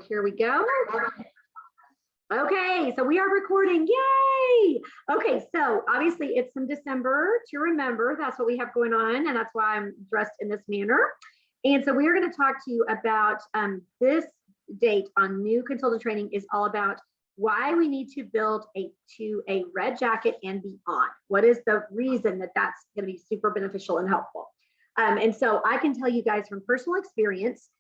Here we go. Okay, so we are recording. Yay! Okay, so obviously it's in December to remember. That's what we have going on, and that's why I'm dressed in this manner. And so we are going to talk to you about this date on new consultant training is all about why we need to build to a red jacket and beyond. What is the reason that that's going to be super beneficial and helpful? And so I can tell you guys from personal experience.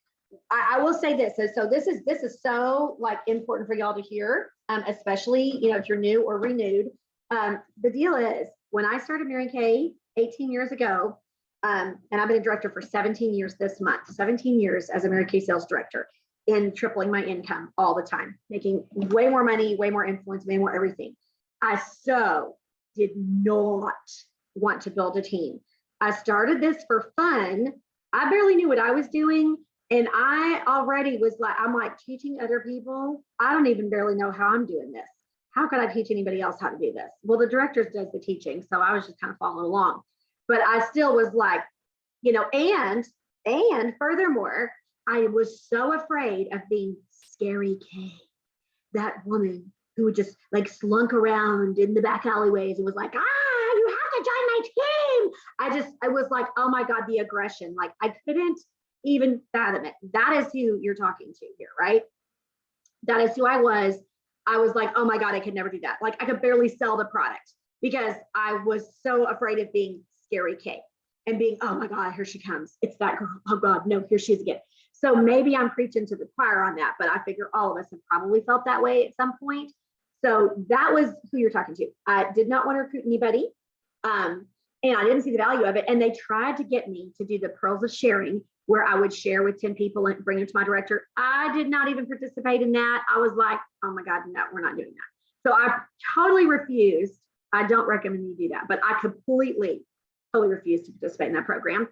I will say this. So this is so like important for y'all to hear, especially if you're new or renewed. The deal is when I started Mary Kay 18 years ago, and I've been a director for 17 years this month, 17 years as a Mary Kay sales director, in tripling my income all the time, making way more money, way more influence, way more everything. I so did not want to build a team. I started this for fun. I barely knew what I was doing. And I already was like, I'm like teaching other people. I don't even barely know how I'm doing this. How could I teach anybody else how to do this? Well, the director does the teaching. So I was just kind of following along, but I still was like, and furthermore, I was so afraid of being Scary Kay, that woman who would just like slunk around in the back alleyways and was like, you have to join my team. I was like, oh my God, the aggression. Like I couldn't even fathom it. That is who you're talking to here, right? That is who I was. I was like, oh my God, I could never do that. Like I could barely sell the product because I was so afraid of being Scary Kay and being, oh my God, here she comes. It's that girl. Oh God, no, here she is again. So maybe I'm preaching to the choir on that, but I figure all of us have probably felt that way at some point. So that was who you're talking to. I did not want to recruit anybody. And I didn't see the value of it. And they tried to get me to do the pearls of sharing, where I would share with 10 people and bring them to my director. I did not even participate in that. I was like, oh my God, no, we're not doing that. So I totally refused. I don't recommend you do that, but I totally refused to participate in that program.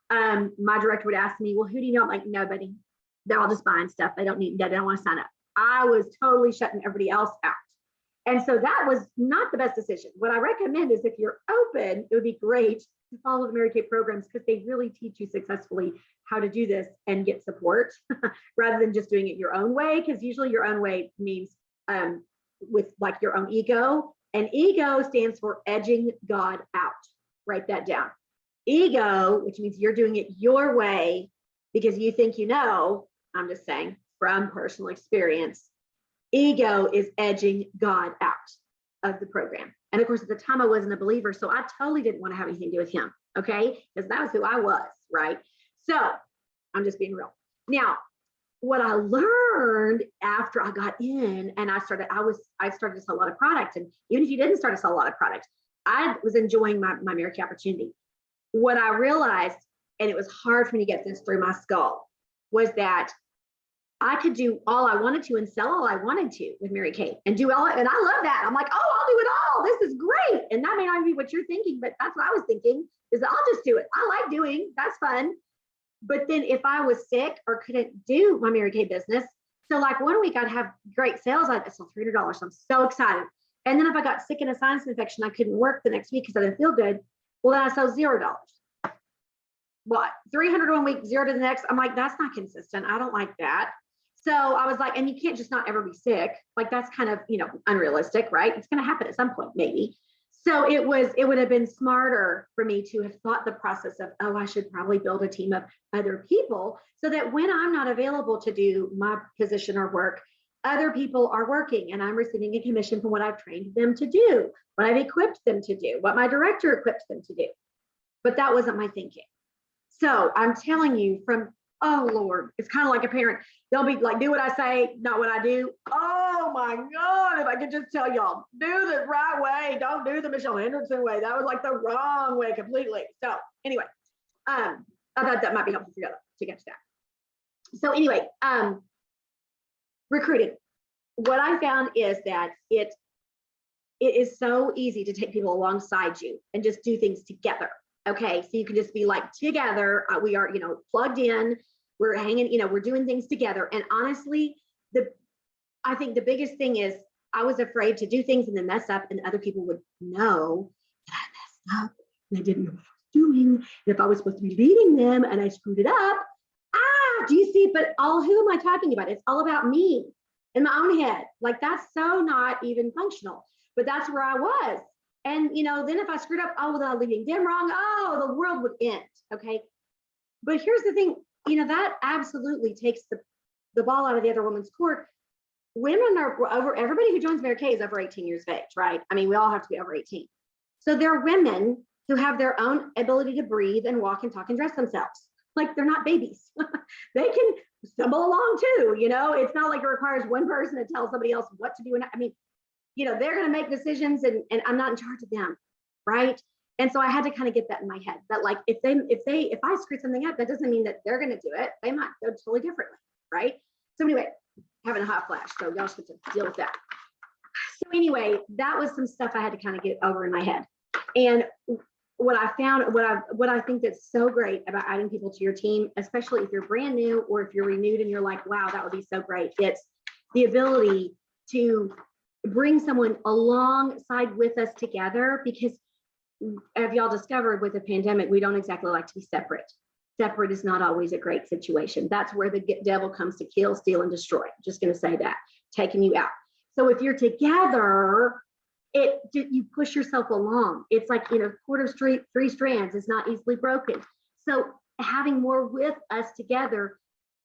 My director would ask me, well, who do you know? I'm like, nobody. They're all just buying stuff. They don't want to sign up. I was totally shutting everybody else out. And so that was not the best decision. What I recommend is if you're open, it would be great to follow the Mary Kay programs because they really teach you successfully how to do this and get support rather than just doing it your own way. Because usually your own way means with like your own ego, and ego stands for edging God out. Write that down. Ego, which means you're doing it your way because you think I'm just saying from personal experience, ego is edging God out of the program. And of course, at the time I wasn't a believer, so I totally didn't want to have anything to do with him, okay? Because that was who I was, right? So I'm just being real. Now, what I learned after I got in and I started to sell a lot of product. And even if you didn't start to sell a lot of product, I was enjoying my Mary Kay opportunity. What I realized, and it was hard for me to get this through my skull, was that I could do all I wanted to and sell all I wanted to with Mary Kay and do all it. And I love that. I'm like, oh, I'll do it all. This is great. And that may not be what you're thinking, but that's what I was thinking is I'll just do it. I like doing, that's fun. But then if I was sick or couldn't do my Mary Kay business, so like 1 week I'd have great sales. I'd sell $300. So I'm so excited. And then if I got sick in a sinus infection, I couldn't work the next week because I didn't feel good. Well, then I sell $0. What? 300 1 week, 0 to the next. I'm like, that's not consistent. I don't like that. So I was like, and you can't just not ever be sick. Like that's kind of, unrealistic, right? It's going to happen at some point, maybe. So it would have been smarter for me to have thought the process of, I should probably build a team of other people so that when I'm not available to do my position or work, other people are working and I'm receiving a commission for what I've trained them to do, what I've equipped them to do, what my director equipped them to do. But that wasn't my thinking. So I'm telling you oh Lord, it's kind of like a parent. They'll be like, do what I say, not what I do. Oh my God, if I could just tell y'all, do the right way. Don't do the Michelle Henderson way. That was like the wrong way completely. So anyway, I thought that might be helpful for you to get to that. So anyway, recruiting. What I found is that it is so easy to take people alongside you and just do things together. Okay, so you can just be like together. We are, plugged in. We're hanging, we're doing things together. And honestly, I think the biggest thing is I was afraid to do things and then mess up, and other people would know that I messed up and I didn't know what I was doing. And if I was supposed to be leading them and I screwed it up, do you see? But who am I talking about? It's all about me in my own head. Like that's so not even functional, but that's where I was. And, then if I screwed up, oh, well, I'm leaving them wrong. Oh, the world would end. Okay. But here's the thing, that absolutely takes the ball out of the other woman's court. Women are everybody who joins Mary Kay is over 18 years of age, right? I mean, we all have to be over 18. So they're women who have their own ability to breathe and walk and talk and dress themselves. Like they're not babies. They can stumble along too, it's not like it requires one person to tell somebody else what to do. And I mean, they're going to make decisions and I'm not in charge of them. Right. And so I had to kind of get that in my head that like, if I screw something up, that doesn't mean that they're going to do it. They might go totally differently. Right. So anyway, having a hot flash. So y'all should deal with that. So anyway, that was some stuff I had to kind of get over in my head. And what I found, what I think that's so great about adding people to your team, especially if you're brand new or if you're renewed and you're like, wow, that would be so great. It's the ability to bring someone alongside with us together, because as y'all discovered with the pandemic, we don't exactly like to be separate. Separate is not always a great situation. That's where the devil comes to kill, steal, and destroy. I'm just going to say that, taking you out. So if you're together, you push yourself along. It's like, quarter street, 3 strands is not easily broken. So having more with us together,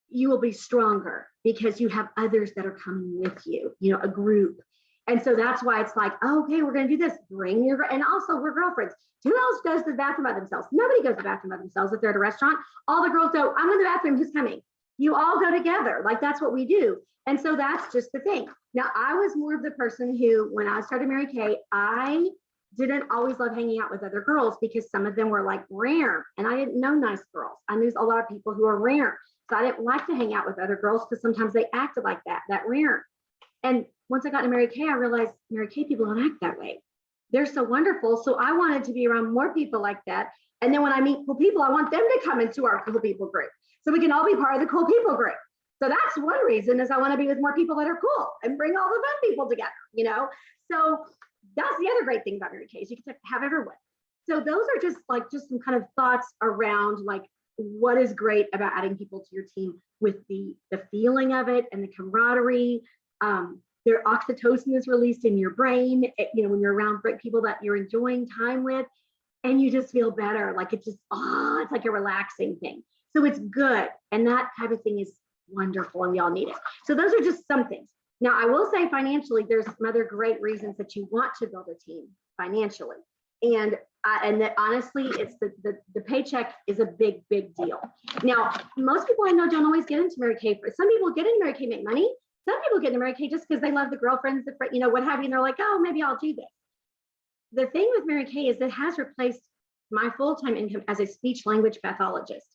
you will be stronger because you have others that are coming with you, a group. And so that's why it's like, oh, okay, we're going to do this. Bring your, and also we're girlfriends. Who else goes to the bathroom by themselves? Nobody goes to the bathroom by themselves if they're at a restaurant. All the girls go, I'm in the bathroom. Who's coming? You all go together. Like that's what we do. And so that's just the thing. Now, I was more of the person who, when I started Mary Kay, I didn't always love hanging out with other girls because some of them were like rare and I didn't know nice girls. I knew a lot of people who are rare. So I didn't like to hang out with other girls because sometimes they acted like that rare. And once I got to Mary Kay, I realized Mary Kay people don't act that way. They're so wonderful. So I wanted to be around more people like that. And then when I meet cool people, I want them to come into our cool people group so we can all be part of the cool people group. So that's one reason is I want to be with more people that are cool and bring all the fun people together, So that's the other great thing about Mary Kay is you can have everyone. So those are just some kind of thoughts around like what is great about adding people to your team with the feeling of it and the camaraderie. Their oxytocin is released in your brain, when you're around great people that you're enjoying time with, and you just feel better. Like it's like a relaxing thing. So it's good. And that type of thing is wonderful and we all need it. So those are just some things. Now I will say financially, there's some other great reasons that you want to build a team financially. And that honestly, it's the paycheck is a big deal. Now, most people I know don't always get into Mary Kay. Some people get into Mary Kay, make money. Some people get into Mary Kay just because they love the girlfriends, what have you, and they're like, oh, maybe I'll do this. The thing with Mary Kay is it has replaced my full-time income as a speech language pathologist.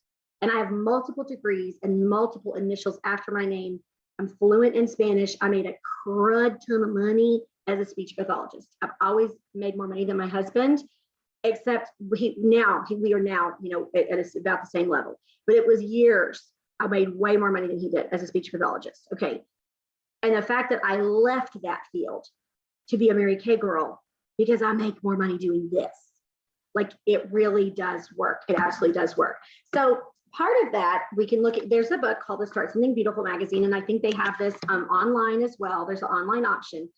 And I have multiple degrees and multiple initials after my name. I'm fluent in Spanish. I made a crud ton of money as a speech pathologist. I've always made more money than my husband, except we are now, at about the same level. But it was years. I made way more money than he did as a speech pathologist. Okay. And the fact that I left that field to be a Mary Kay girl because I make more money doing this, like it really does work. It absolutely does work. So part of that, we can look at, there's a book called the Start Something Beautiful magazine. And I think they have this online as well. There's an online option.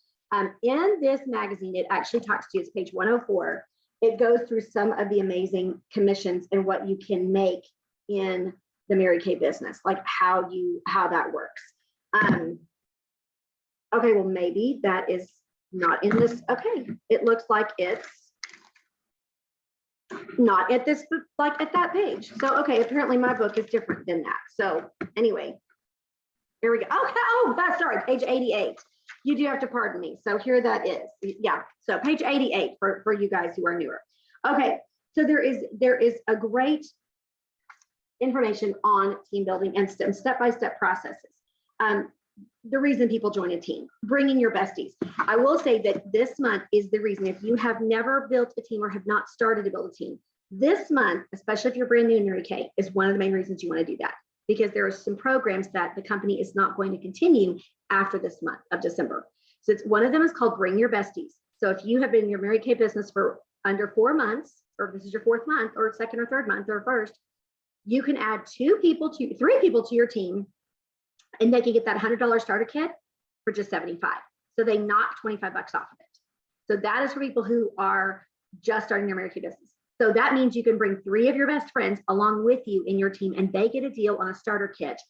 In this magazine, it actually talks to you, it's page 104. It goes through some of the amazing commissions and what you can make in the Mary Kay business, like how that works. Okay, well, maybe that is not in this. Okay, it looks like it's not at this, like at that page. So, okay, apparently my book is different than that. So anyway, here we go. Okay, oh, that's sorry, page 88. You do have to pardon me. So here that is. Yeah, so page 88 for you guys who are newer. Okay, so there is a great information on team building and step-by-step processes. The reason people join a team, bringing your besties. I will say that this month is the reason. If you have never built a team or have not started to build a team, this month, especially if you're brand new in Mary Kay, is one of the main reasons you want to do that, because there are some programs that the company is not going to continue after this month of December. So it's one of them is called Bring Your Besties. So if you have been in your Mary Kay business for under 4 months, or this is your 4th month or 2nd or 3rd month or 1st, you can add three people to your team, and they can get that $100 starter kit for just 75. So they knock 25 bucks off of it. So that is for people who are just starting their Mary Kay business. So that means you can bring 3 of your best friends along with you in your team, and they get a deal on a starter kit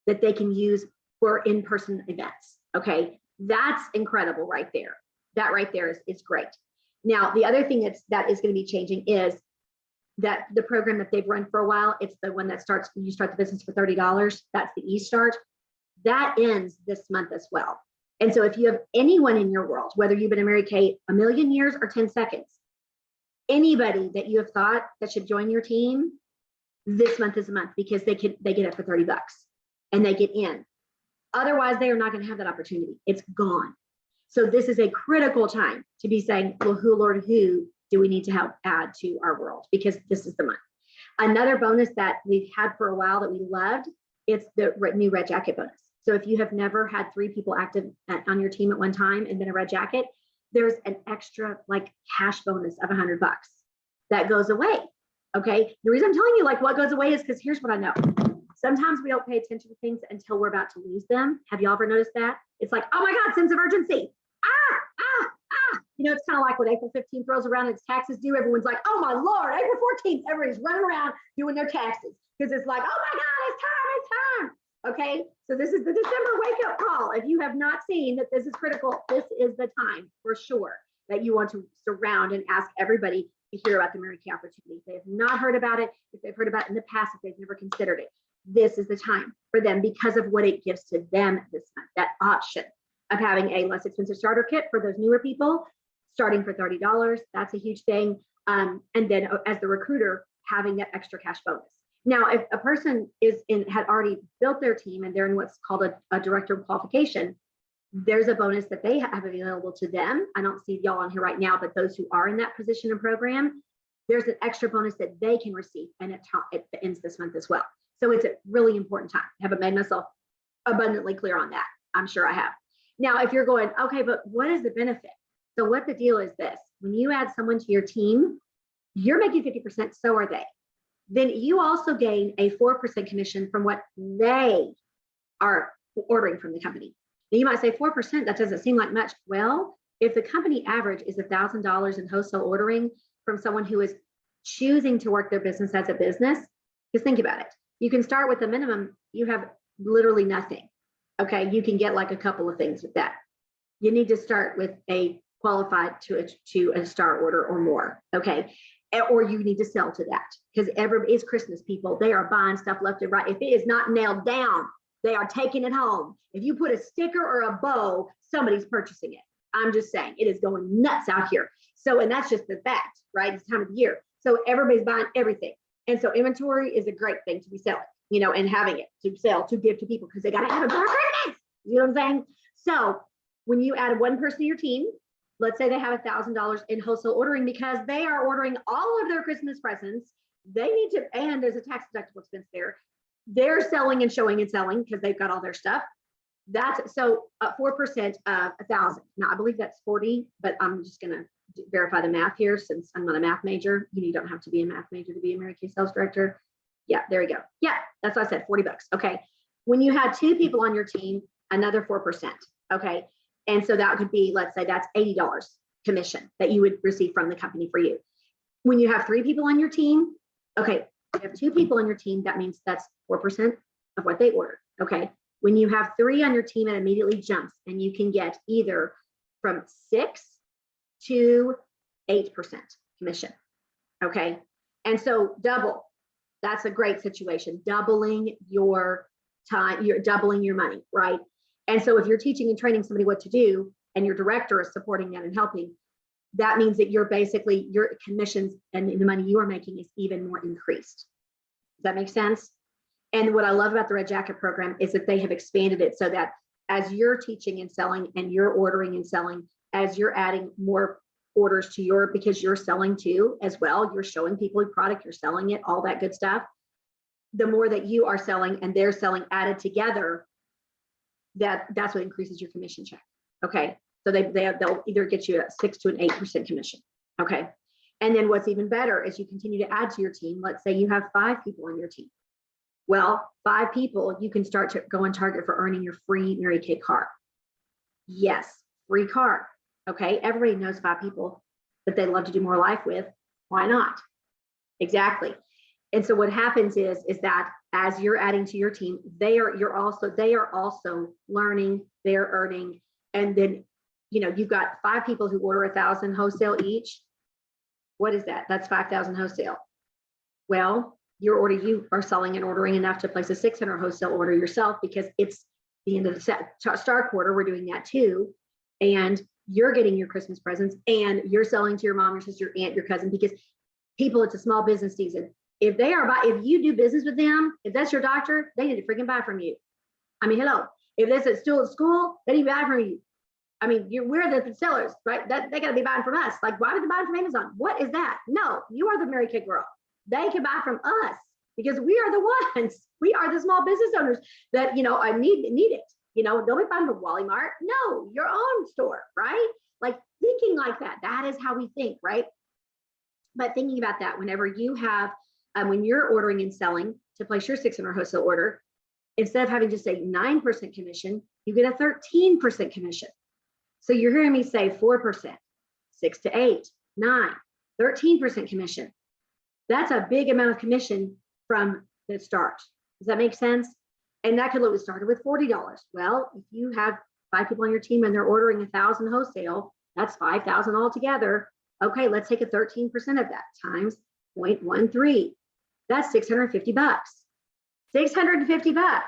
that they can use for in-person events. Okay, that's incredible right there. That right there is great. Now, the other thing that is going to be changing is that the program that they've run for a while, it's the one that starts, you start the business for $30. That's the eStart. That ends this month as well. And so if you have anyone in your world, whether you've been a Mary Kay a million years or 10 seconds, anybody that you have thought that should join your team, this month is a month, because they get it for 30 bucks and they get in. Otherwise, they are not going to have that opportunity. It's gone. So this is a critical time to be saying, well, Lord, who do we need to help add to our world? Because this is the month. Another bonus that we've had for a while that we loved, it's the new red jacket bonus. So if you have never had 3 people active on your team at one time and been a red jacket, there's an extra like cash bonus of $100 that goes away. Okay. The reason I'm telling you like what goes away is because here's what I know. Sometimes we don't pay attention to things until we're about to lose them. Have you ever noticed that? It's like, oh my God, sense of urgency. You know, it's kind of like when April 15th rolls around and it's taxes due, everyone's like, oh my Lord, April 14th, everybody's running around doing their taxes because it's like, oh my God, it's time. Okay, so this is the December wake up call. If you have not seen that this is critical, this is the time for sure that you want to surround and ask everybody to hear about the Mary Kay opportunity. If they have not heard about it, if they've heard about it in the past, if they've never considered it, this is the time for them because of what it gives to them this month, that option of having a less expensive starter kit for those newer people, starting for $30. That's a huge thing. And then as the recruiter, having that extra cash bonus. Now, if a person had already built their team and they're in what's called a director of qualification, there's a bonus that they have available to them. I don't see y'all on here right now, but those who are in that position and program, there's an extra bonus that they can receive, and it ends this month as well. So it's a really important time. I haven't made myself abundantly clear on that. I'm sure I have. Now, if you're going, okay, but what is the benefit? So what the deal is this, when you add someone to your team, you're making 50%, so are they. Then you also gain a 4% commission from what they are ordering from the company. Now you might say 4%, that doesn't seem like much. Well, if the company average is $1,000 in wholesale ordering from someone who is choosing to work their business as a business, just think about it. You can start with a minimum, you have literally nothing. Okay, you can get like a couple of things with that. You need to start with a qualified to a star order or more. Okay. Or you need to sell to that because it's Christmas, people. They are buying stuff left and right. If it is not nailed down, they are taking it home. If you put a sticker or a bow, somebody's purchasing it. I'm just saying it is going nuts out here. So, and that's just the fact, right? It's time of the year. So everybody's buying everything. And so inventory is a great thing to be selling, you know, and having it to sell, to give to people because they got to have it for Christmas. You know what I'm saying? So when you add one person to your team, let's say they have $1,000 in wholesale ordering because they are ordering all of their Christmas presents. They need to, and there's a tax deductible expense there. They're selling and showing and selling because they've got all their stuff. That's so 4% of 1,000. Now I believe that's 40, but I'm just going to verify the math here since I'm not a math major. You don't have to be a math major to be a Mary Kay sales director. Yeah, there we go. Yeah, that's what I said, 40 bucks. Okay. When you had 2 people on your team, another 4%. Okay. And so that could be, let's say that's $80 commission that you would receive from the company for you. When you have 3 people on your team, okay, you have 2 people on your team, that means that's 4% of what they ordered. Okay. When you have 3 on your team, it immediately jumps and you can get either from 6 to 8% commission. Okay. And so double, that's a great situation. Doubling your time, you're doubling your money, right? And so if you're teaching and training somebody what to do and your director is supporting that and helping, that means that you're basically, your commissions and the money you are making is even more increased. Does that make sense? And what I love about the Red Jacket program is that they have expanded it so that as you're teaching and selling and you're ordering and selling, as you're adding more orders to because you're selling too as well, you're showing people your product, you're selling it, all that good stuff. The more that you are selling and they're selling added together, that's what increases your commission check. Okay. So they'll either get you a 6 to an 8% commission. Okay. And then what's even better is you continue to add to your team. Let's say you have 5 people on your team. Well, 5 people, you can start to go on target for earning your free Mary Kay card. Yes, free card. Okay, everybody knows 5 people that they love to do more life with. Why not? Exactly. And so what happens is that as you're adding to your team, they are also learning, they're earning, and then you've got 5 people who order 1,000 wholesale each. What is that? That's 5,000 wholesale. Well, you are selling and ordering enough to place a 600 wholesale order yourself, because it's the end of the star quarter. We're doing that too. And you're getting your Christmas presents, and you're selling to your mom, your sister, your aunt, your cousin, because people, it's a small business season. If you do business with them, if that's your doctor, they need to freaking buy from you. I mean, hello. If that's still at school, they need to buy from you. I mean, we're the sellers, right? They got to be buying from us. Like, why would they buy from Amazon? What is that? No, you are the Mary Kay girl. They can buy from us because we are the ones. We are the small business owners that I need it. Don't be buying from Wally Mart. No, your own store, right? Like, thinking like that. That is how we think, right? But thinking about that, whenever you have, when you're ordering and selling to place your 600 wholesale order, instead of having just a 9% commission, you get a 13% commission. So you're hearing me say 4%, 6 to 8, 9, 13% commission. That's a big amount of commission from the start. Does that make sense? And that could have started with $40. Well, if you have 5 people on your team and they're ordering 1,000 wholesale, that's 5,000 altogether. Okay, let's take a 13% of that times 0.13. That's $650. $650.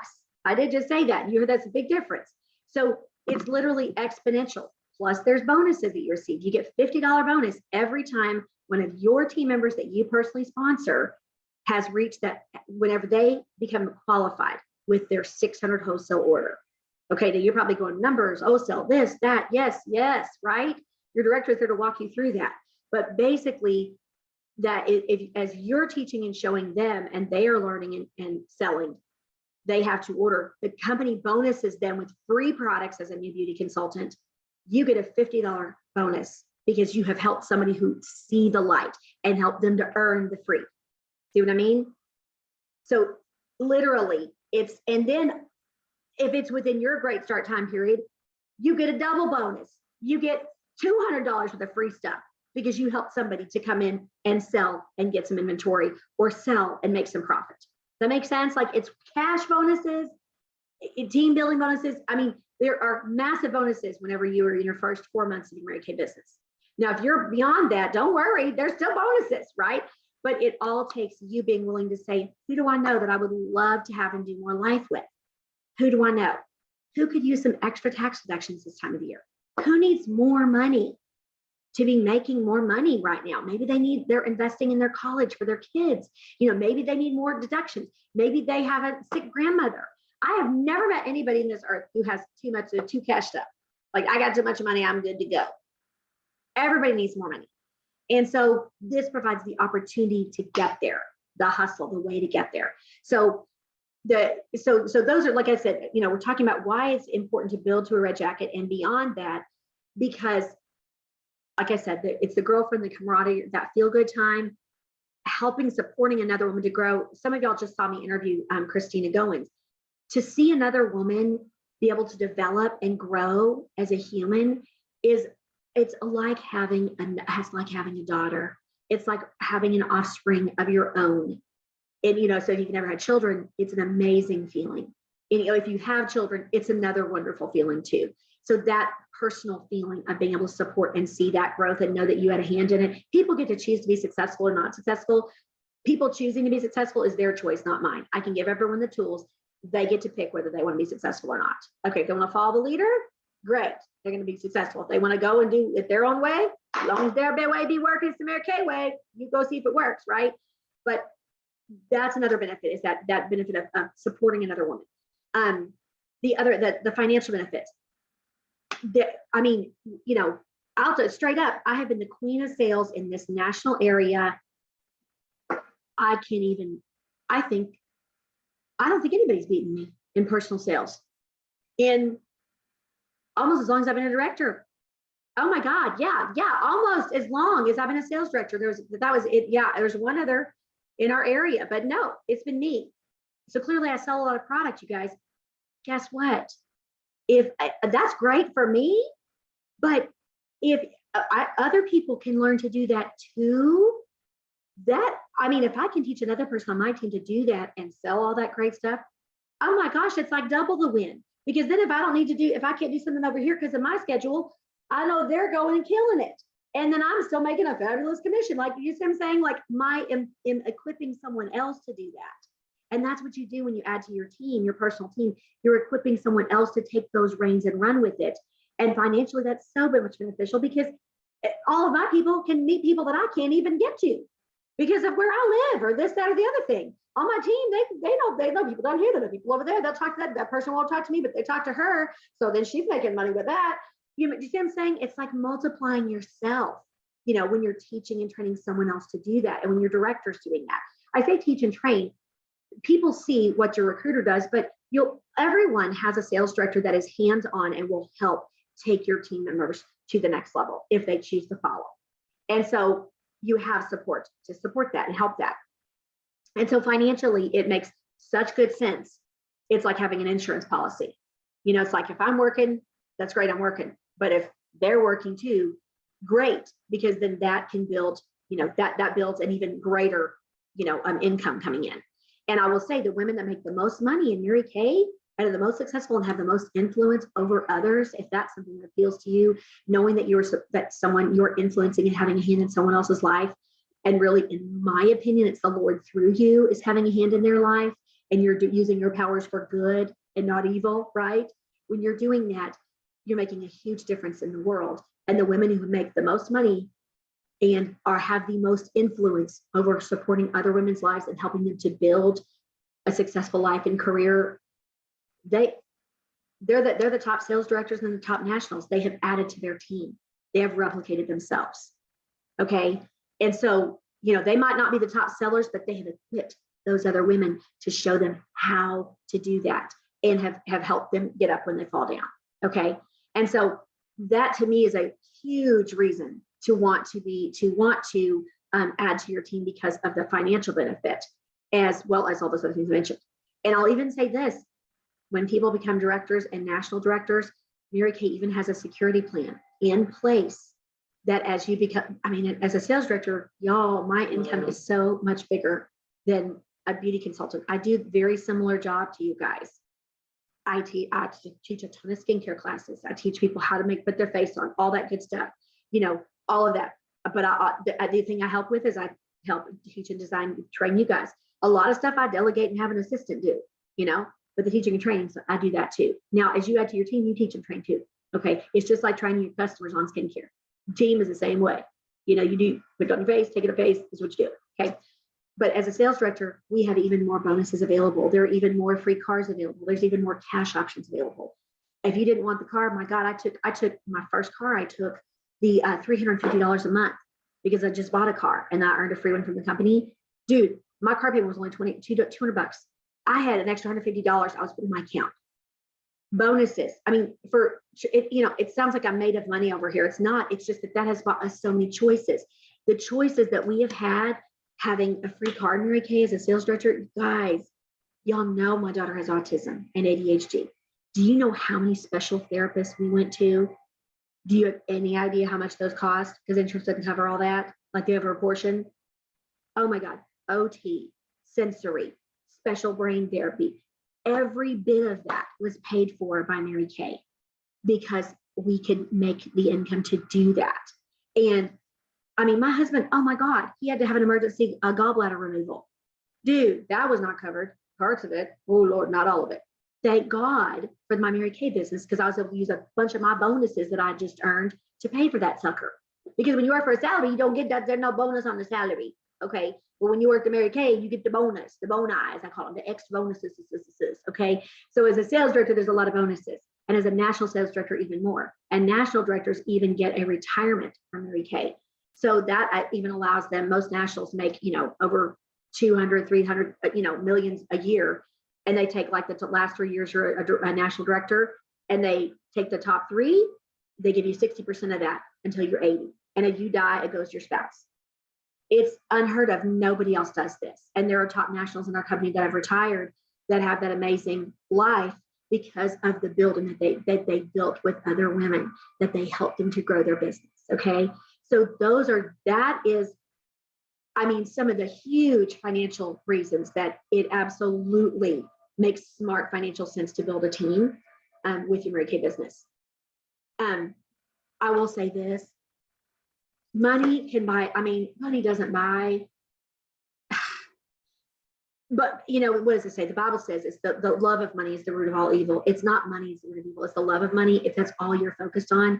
I did just say that. You heard that's a big difference. So it's literally exponential. Plus, there's bonuses that you receive. You get $50 bonus every time one of your team members that you personally sponsor has reached that, whenever they become qualified with their 600 wholesale order. Okay, now you're probably going, numbers, wholesale, this, that, yes, right? Your director is there to walk you through that. But basically, that if as you're teaching and showing them and they are learning and selling, they have to order. The company bonuses them with free products. As a new beauty consultant, you get a $50 bonus because you have helped somebody who see the light and help them to earn the free. See what I mean? So literally and then if it's within your great start time period, you get a double bonus. You get $200 with the free stuff because you help somebody to come in and sell and get some inventory, or sell and make some profit. That makes sense? Like, it's cash bonuses, team building bonuses. I mean, there are massive bonuses whenever you are in your first 4 months of your Mary Kay business. Now, if you're beyond that, don't worry, there's still bonuses, right? But it all takes you being willing to say, who do I know that I would love to have and do more life with? Who do I know? Who could use some extra tax deductions this time of the year? Who needs more money to be making more money right now? Maybe they're investing in their college for their kids. Maybe they need more deductions. Maybe they have a sick grandmother. I have never met anybody in this earth who has too cashed up. Like, I got too much money, I'm good to go. Everybody needs more money. And so this provides the opportunity to get there, the hustle, the way to get there. So those are, like I said, we're talking about why it's important to build to a red jacket and beyond that, because like I said, it's the girlfriend, the camaraderie, that feel good time, helping, supporting another woman to grow. Some of y'all just saw me interview Christina Goins. To see another woman be able to develop and grow as a human it's like having a daughter. It's like having an offspring of your own. And, so if you've never had children, it's an amazing feeling. And, if you have children, it's another wonderful feeling too. So that personal feeling of being able to support and see that growth and know that you had a hand in it. People get to choose to be successful or not successful. People choosing to be successful is their choice, not mine. I can give everyone the tools. They get to pick whether they want to be successful or not. Okay, if they want to follow the leader, great. They're going to be successful. If they want to go and do it their own way, as long as their way be working, it's the Mary Kay way, you go see if it works, right? But that's another benefit, is that benefit of supporting another woman. The financial benefits. I'll tell you straight up, I have been the queen of sales in this national area. I don't think anybody's beaten me in personal sales in almost as long as I've been a director. Oh my God. Yeah. Almost as long as I've been a sales director. That was it. Yeah. There's one other in our area, but no, it's been me. So clearly I sell a lot of product, you guys. Guess what? If that's great for me, but if other people can learn to do that too, if I can teach another person on my team to do that and sell all that great stuff, oh my gosh, it's like double the win. Because then if I can't do something over here because of my schedule, I know they're going and killing it. And then I'm still making a fabulous commission. Like, you see what I'm saying? Like, am equipping someone else to do that. And that's what you do when you add to your team, your personal team. You're equipping someone else to take those reins and run with it. And financially, that's so much beneficial, because all of my people can meet people that I can't even get to because of where I live, or this, that, or the other thing. On my team, they know people down here, they know people over there. They'll talk to that person won't talk to me, but they talk to her. So then she's making money with that. You see what I'm saying? It's like multiplying yourself, when you're teaching and training someone else to do that. And when your director's doing that, I say teach and train. People see what your recruiter does, but everyone has a sales director that is hands-on and will help take your team members to the next level if they choose to follow. And so you have support to support that and help that. And so financially, it makes such good sense. It's like having an insurance policy. It's like, if I'm working, that's great, I'm working. But if they're working too, great, because then that can build, that builds an even greater, income coming in. And I will say, the women that make the most money in Mary Kay and are the most successful and have the most influence over others, if that's something that appeals to you, knowing that you're influencing and having a hand in someone else's life. And really, in my opinion, it's the Lord through you is having a hand in their life, and you're using your powers for good and not evil, right? When you're doing that, you're making a huge difference in the world. And the women who make the most money and have the most influence over supporting other women's lives and helping them to build a successful life and career, they're the top sales directors and the top nationals. They have added to their team. They have replicated themselves. Okay. And so, they might not be the top sellers, but they have equipped those other women to show them how to do that, and have helped them get up when they fall down. Okay. And so that, to me, is a huge reason to want to add to your team, because of the financial benefit, as well as all those other things I mentioned. And I'll even say this: when people become directors and national directors, Mary Kay even has a security plan in place that as you become, as a sales director, y'all, my income is so much bigger than a beauty consultant. I do a very similar job to you guys. I teach a ton of skincare classes. I teach people how to put their face on, all that good stuff, all of that. But the thing I help with is I help teach and design, train you guys. A lot of stuff I delegate and have an assistant do, but the teaching and training, so I do that too. Now, as you add to your team, you teach and train too. Okay. It's just like training your customers on skincare. Team is the same way. You do put it on your face, take it on face, is what you do. Okay. But as a sales director, we have even more bonuses available. There are even more free cars available. There's even more cash options available. If you didn't want the car, my God, I took my first car. I took the $350 a month because I just bought a car and I earned a free one from the company. Dude, my car payment was only $200 bucks. I had an extra $150 I was putting in my account. Bonuses. It sounds like I'm made of money over here. It's not. It's just that has bought us so many choices. The choices that we have had, having a free car in Mary Kay as a sales director, guys, y'all know my daughter has autism and ADHD. Do you know how many special therapists we went to? Do you have any idea how much those cost? Because insurance doesn't cover all that, like they have a portion. Oh my God, OT, sensory, special brain therapy. Every bit of that was paid for by Mary Kay, because we could make the income to do that. And my husband, oh my God, he had to have an emergency gallbladder removal. Dude, that was not covered. Parts of it. Oh Lord, not all of it. Thank God for my Mary Kay business, because I was able to use a bunch of my bonuses that I just earned to pay for that sucker. Because when you work for a salary, you don't get that. There's no bonus on the salary. Okay. Well, when you work at Mary Kay, you get the bonus, the boni, I call them, the extra bonuses. Okay. So as a sales director, there's a lot of bonuses. And as a national sales director, even more. And national directors even get a retirement from Mary Kay. So that even allows them, most nationals make, over 200, 300, millions a year. And they take like the last 3 years, you're a national director, and they take the top 3, they give you 60% of that until you're 80. And if you die, it goes to your spouse. It's unheard of. Nobody else does this. And there are top nationals in our company that have retired that have that amazing life because of the building that they built with other women, that they helped them to grow their business. Okay. So that is, I mean, some of the huge financial reasons that it absolutely makes smart financial sense to build a team with your Mary Kay business. I will say this, money doesn't buy, but what does it say? The Bible says it's the love of money is the root of all evil. It's not money is the root of evil. It's the love of money. If that's all you're focused on.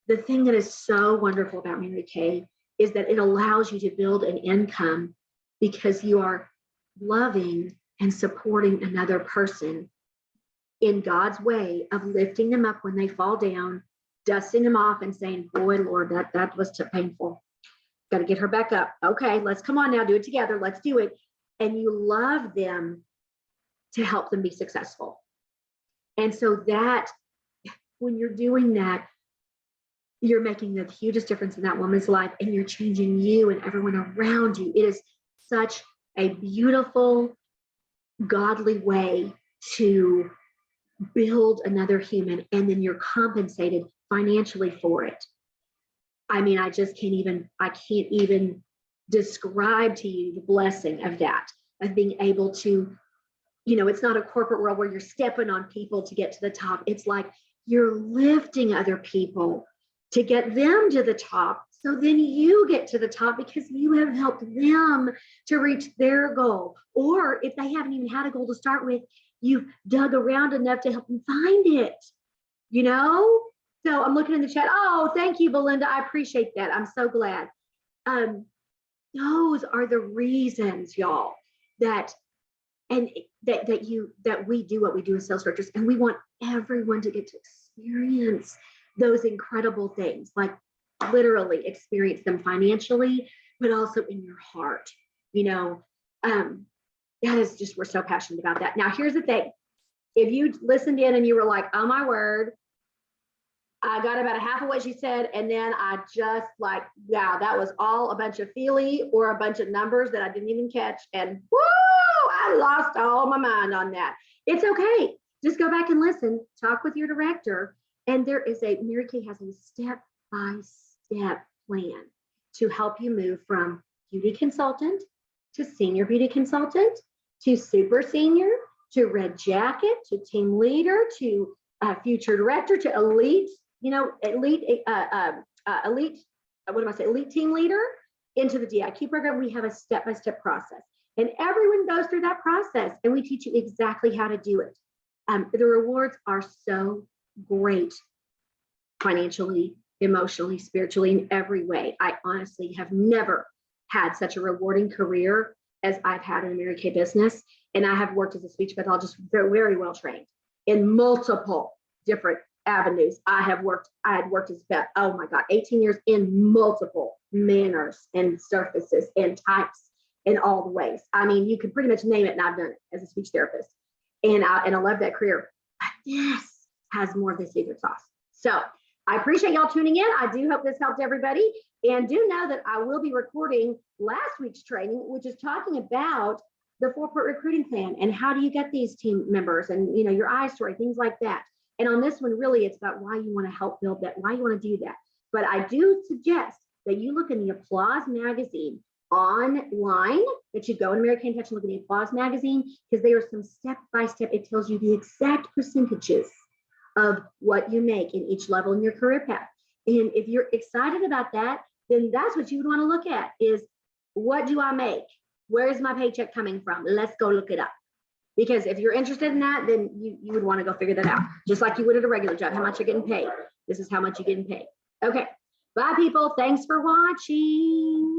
The thing that is so wonderful about Mary Kay is that it allows you to build an income because you are loving and supporting another person in God's way of lifting them up when they fall down, dusting them off and saying, boy, Lord, that was too painful. Got to get her back up. Okay, let's come on now, do it together. Let's do it. And you love them to help them be successful. And so that when you're doing that, you're making the hugest difference in that woman's life, and you're changing you and everyone around you. It is such a beautiful, godly way to build another human, and then you're compensated financially for it. I mean, I can't even describe to you the blessing of that, of being able to, it's not a corporate world where you're stepping on people to get to the top. It's like you're lifting other people to get them to the top. So then you get to the top because you have helped them to reach their goal. Or if they haven't even had a goal to start with, you've dug around enough to help them find it, So I'm looking in the chat. Oh, thank you, Belinda. I appreciate that. I'm so glad. Those are the reasons, y'all, that we do what we do as sales directors, and we want everyone to get to experience those incredible things, like literally experience them financially, but also in your heart. That is just, we're so passionate about that. Now, here's the thing. If you listened in and you were like, oh my word, I got about a half of what she said, and then I just like, wow, that was all a bunch of feely or a bunch of numbers that I didn't even catch. And whoo, I lost all my mind on that. It's okay. Just go back and listen, talk with your director. And Mary Kay has a step-by-step plan to help you move from beauty consultant to senior beauty consultant to super senior to red jacket to team leader to future director to elite team leader into the DIQ program. We have a step-by-step process, and everyone goes through that process, and we teach you exactly how to do it. The rewards are so great financially, emotionally, spiritually, in every way. I honestly have never had such a rewarding career as I've had in the Mary Kay business. And I have worked as a speech pathologist, very, very well trained in multiple different avenues. I had worked as 18 years in multiple manners and surfaces and types in all the ways. I mean, you can pretty much name it, and I've done it as a speech therapist. And I love that career. But this has more of the secret sauce. So I appreciate y'all tuning in. I do hope this helped everybody. And do know that I will be recording last week's training, which is talking about the 4-part recruiting plan and how do you get these team members and your iStory, things like that. And on this one, really, it's about why you want to help build that, why you want to do that. But I do suggest that you look in the Applause magazine online, that you go in Mary Kay in Touch and look in the Applause magazine, because there are some step-by-step, it tells you the exact percentages of what you make in each level in your career path. And if you're excited about that, then that's what you would want to look at is, what do I make? Where is my paycheck coming from? Let's go look it up. Because if you're interested in that, then you would want to go figure that out. Just like you would at a regular job, how much you're getting paid. This is how much you're getting paid. Okay. Bye, people. Thanks for watching.